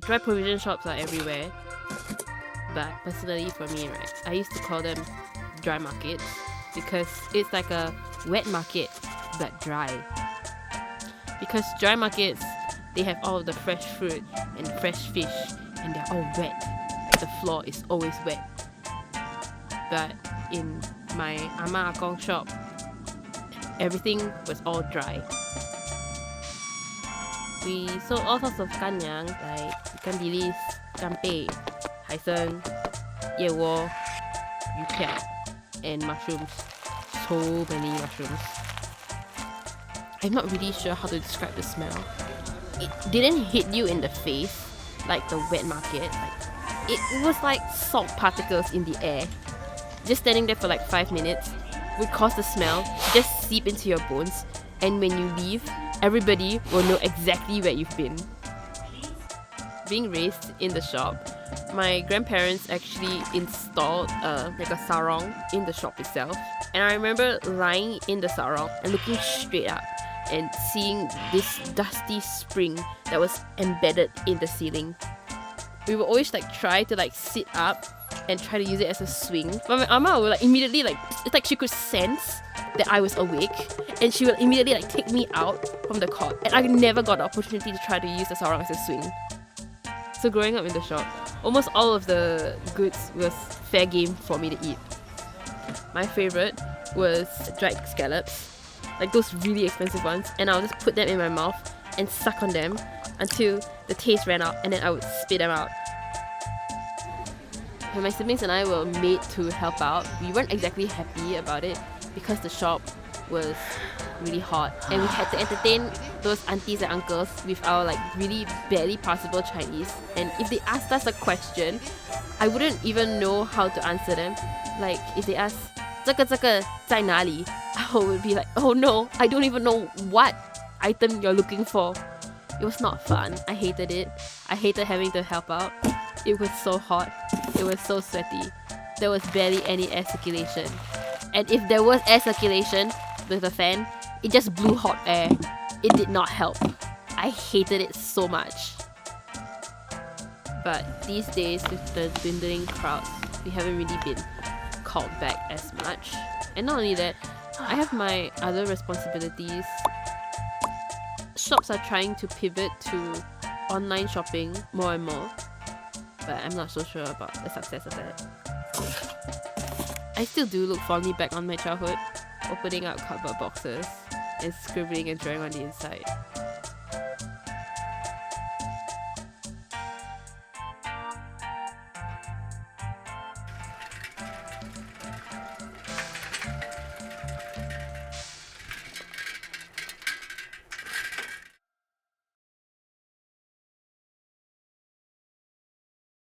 Dry provision shops are everywhere, but personally for me, right, I used to call them dry markets because it's like a wet market but dry. Because dry markets, they have all of the fresh fruit and fresh fish and they're all wet. Like the floor is always wet. But in my ama akong shop, everything was all dry. We sold all sorts of kanyang like ikan bilis, ikan pei, haisen, yewo, yukia, and mushrooms. So many mushrooms. I'm not really sure how to describe the smell. It didn't hit you in the face like the wet market. It was like salt particles in the air. Just standing there for like 5 minutes would cause the smell to just seep into your bones, and when you leave, everybody will know exactly where you've been. Being raised in the shop, my grandparents actually installed like a sarong in the shop itself, and I remember lying in the sarong and looking straight up and seeing this dusty spring that was embedded in the ceiling. We would always like try to like sit up and try to use it as a swing, but my ama would like immediately like, it's like she could sense that I was awake and she would immediately like take me out from the cot, and I never got the opportunity to try to use the sarong as a swing. So growing up in the shop, almost all of the goods was fair game for me to eat. My favourite was dried scallops, like those really expensive ones, and I'll just put them in my mouth and suck on them until the taste ran out, and then I would spit them out. When my siblings and I were made to help out, we weren't exactly happy about it because the shop was really hot and we had to entertain those aunties and uncles with our like really barely passable Chinese, and if they asked us a question, I wouldn't even know how to answer them. Like if they asked 这个在哪里? I would be like, oh no, I don't even know what item you're looking for. It was not fun. I hated it. I hated having to help out. It was so hot. It was so sweaty. There was barely any air circulation. And if there was air circulation with a fan, it just blew hot air. It did not help. I hated it so much. But these days, with the dwindling crowds, we haven't really been called back as much. And not only that, I have my other responsibilities. Shops are trying to pivot to online shopping more and more, but I'm not so sure about the success of that. I still do look fondly back on my childhood, opening up cardboard boxes and scribbling and drawing on the inside.